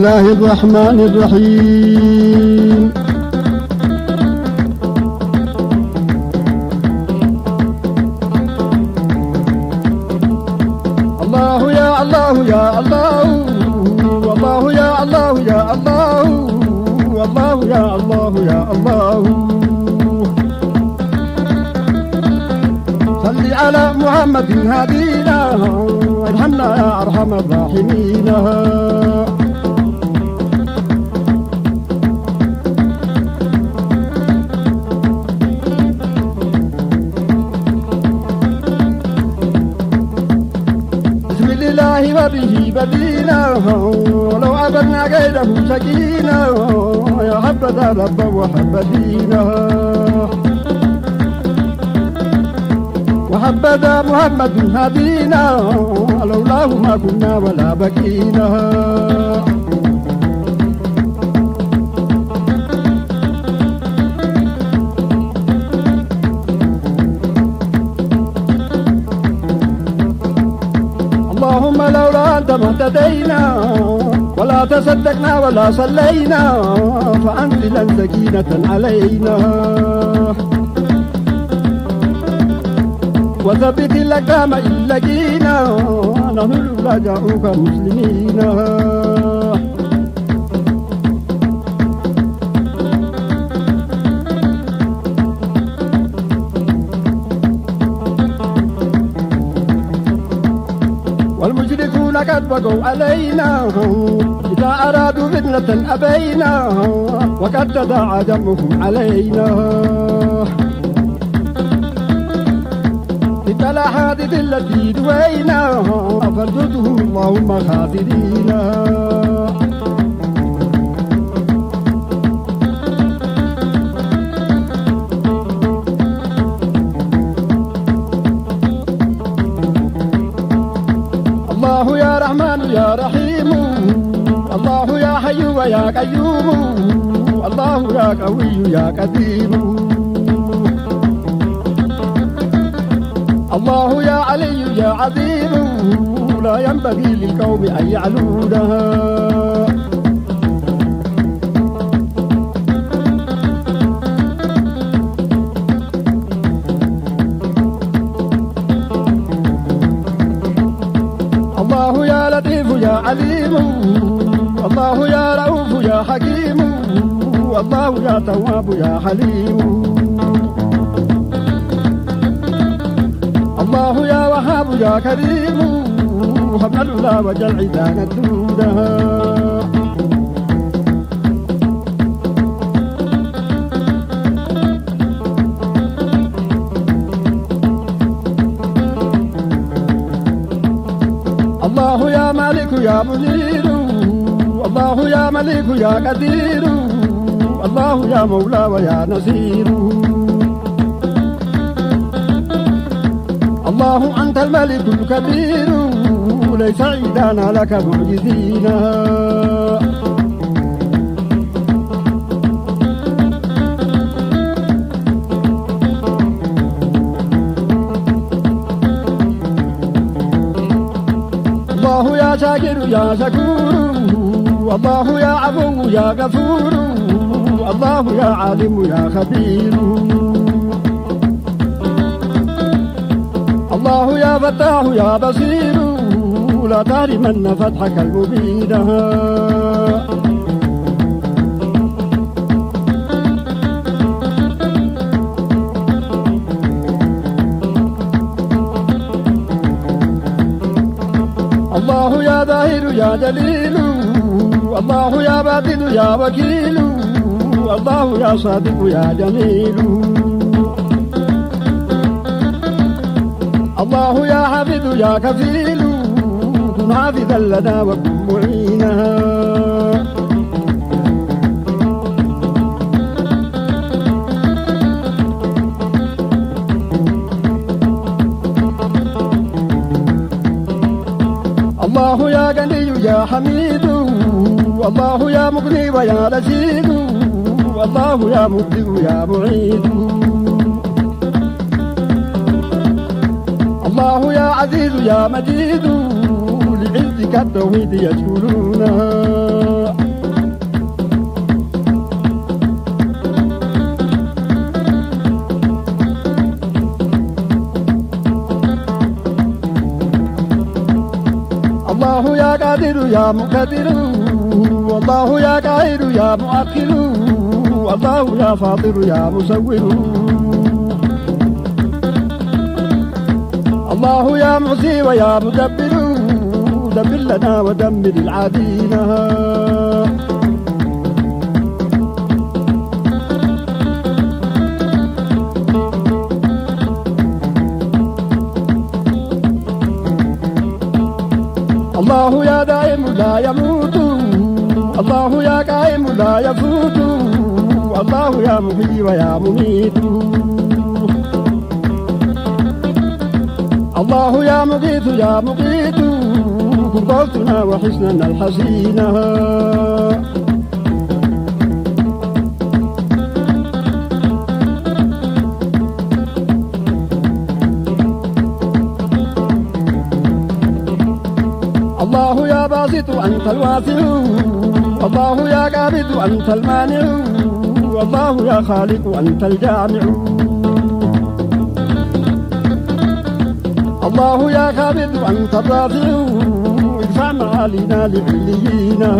الله الرحمن الرحيم. الله يا الله يا الله، والله يا الله يا الله، والله يا الله يا الله. صل على محمد هدينا وارحمنا يا ارحم الراحمين. بسم الله وبه بدينا ولو عبدنا غيره سكينا، يا حبذا رب وحبذينا وحبذا محمد هدينا، لولاه ما كنا ولا بكينا. اللهم لولا أنت ما اهتدينا ولا تصدقنا ولا صلينا، فأنزلا سكينة علينا وثبت الأقدام إن لقينا، نحن رجاؤك مسلمين. والمشركون قد بقوا علينا، إذا أرادوا فتنة أبينا، وقد تداعى جمعهم علينا. لا حادث التي دوينا، فردتهم اللهم خاسرين. الله يا رحمن يا رحيم، الله يا حي ويا قيوم، الله يا قوي يا قدير. الله يا علي يا عظيم، لا ينبغي للقوم أن يعلونها. الله يا لطيف يا عليم، الله يا رؤوف يا حكيم، الله يا تواب يا حليم. الله يا وهاب يا كريم، هب العلا وجل عيدان الدودا. الله يا مالك يا منير، الله يا مليك يا قدير، الله يا مولى ويا نصير. الله أنت الملك الكبير، ليس عيدانا لك معجزين. الله يا شاكر يا شكور، الله يا عفو يا غفور، الله يا عالم يا خبير. الله يا فتاح يا بصير، لا تحرمن فتحك المبين. الله يا ظاهر يا جليل، الله يا باطن يا وكيل، الله يا صادق يا جميل. الله يا حافظ يا كفيل، كن حافظا لنا وكن معينا. الله يا غني يا حميد، الله يا مغني ويا رشيد، الله يا مبدئ يا معيد. الله يا عزيز يا مجيد، لعزك التوحيد يشكرونه. مقدر يا مقدر والله يا قاهر يا مؤخر والله يا فاطر يا مصور الله يا معصي ويا مدبر دبر لنا ودمر العادين الله يا دائم لا يموت الله يا قائم لا يفوت الله يا محيي ويا مميت الله يا مقيت يا مقيت قلتنا وحسننا الحسينة الله يا باسط أنت الواسع الله يا قابض أنت المانع الله يا خالق أنت الجامع الله يا قابض أنت الرافع ادفع معالينا لعلينا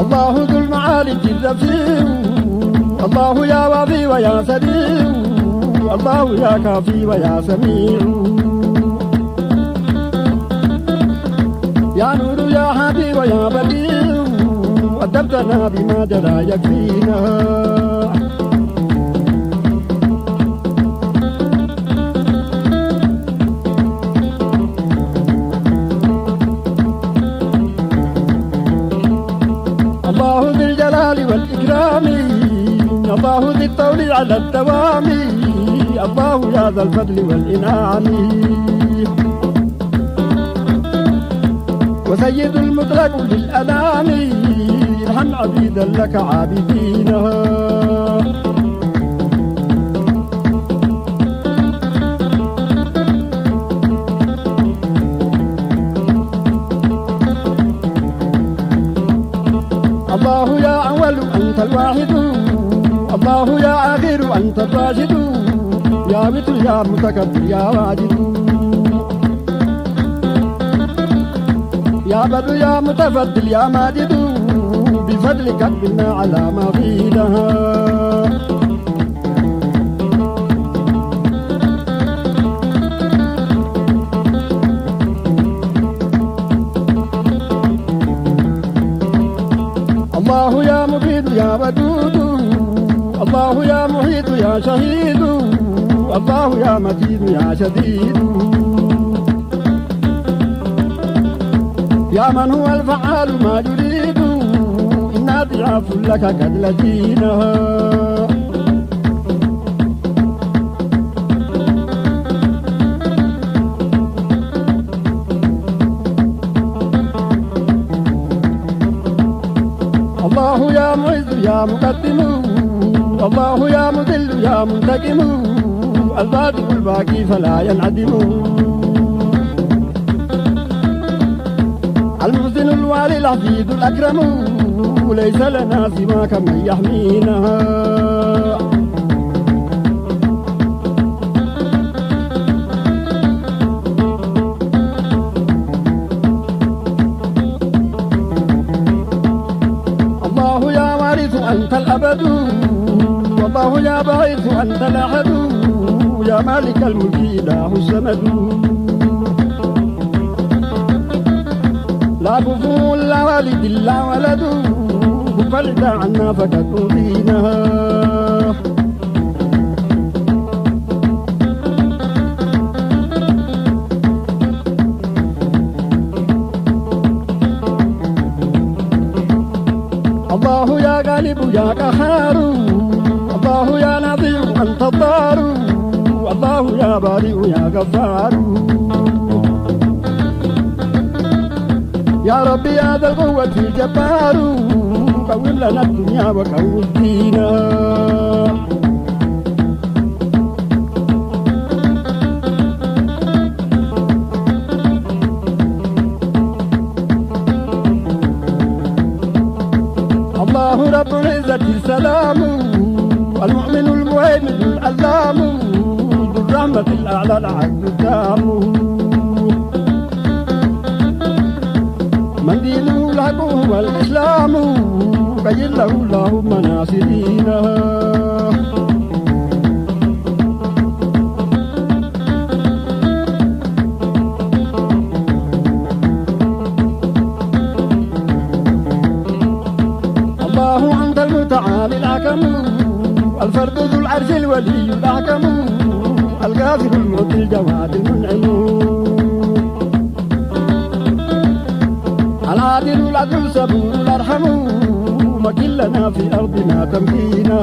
الله ذو المعالي الرفيع الله يا وافي ويا سميع الله يا كافي ويا سميع يا نور يا هادي ويا بديع أدبتنا بما جرى يكفينا الله ذي الجلال والإكرام الله ذي الطول على الدوام الله يا ذا الفضل والإنعام وسيد المطلق للأنام ارحم عبيدا لك عابدينا الله يا أول أنت الواحد الله يا آخر أنت الراشد يا مثل يا متكبر يا واجد يا بدر يا متفضل يا ماجد بفضلك اقبلنا على ما فيها الله يا مفيد يا ودود الله يا محيط يا شهيد الله يا مجيد يا شديد يا من هو الفعال ما يريد إنا ضعاف لك قد لجينا الله يا معز يا مقدم الله يا مذل يا منتقم الباقي الباقي فلا ينعدم المحسن الوالي العزيز الأكرم ليس لنا سواك من يحمينا الله يا وارث أنت الأبد والله يا باعث أنت الأحد يا مالك الملك إله السمد لا كفو لا والد لا ولد فلد عنا فقد أوذينا الله يا غالب يا قهار الله يا نظير أنت الضار الله يا بارئ يا غفار يا ربي يا ذا القوة الجبار قوم لنا الدنيا وقوم دينا الله المؤمن المهيمن العلام ذو الرحمة الأعلى العز التام من دينه الحق هو الإسلام بين له الله مناصرينا الله عند المتعالي الحكم الفرد ذو العرش الولي الأحكم الغافر المعطي الجواد المنعم العادل العدل الصبور الأرحم مكن لنا في أرضنا تمكينا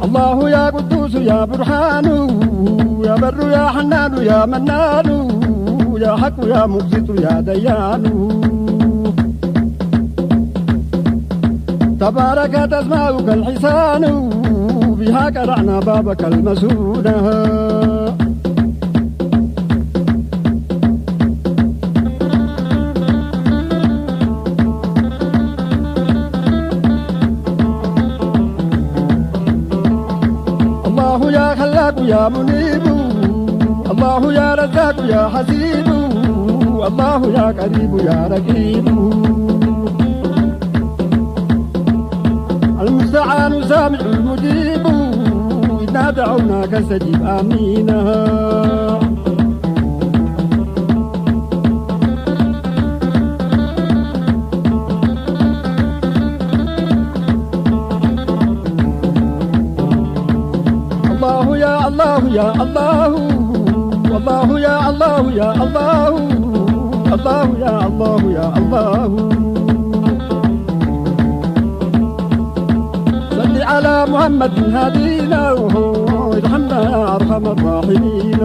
الله يا قدوس يا برهان يا بر يا حنان يا منان يا حق يا مقسط يا ديان تباركت أسماؤك الحسان بها قرعنا بابك المسون الله يا خلاق يا منيب الله يا رزاق يا حسيب الله يا قريب يا رقيب المستعان سامع المجيب إذا دعوناك استجب آمين الله يا الله يا الله الله يا الله يا الله الله يا الله يا الله صل على محمد هدينا وارحمنا يا أرحم الراحمين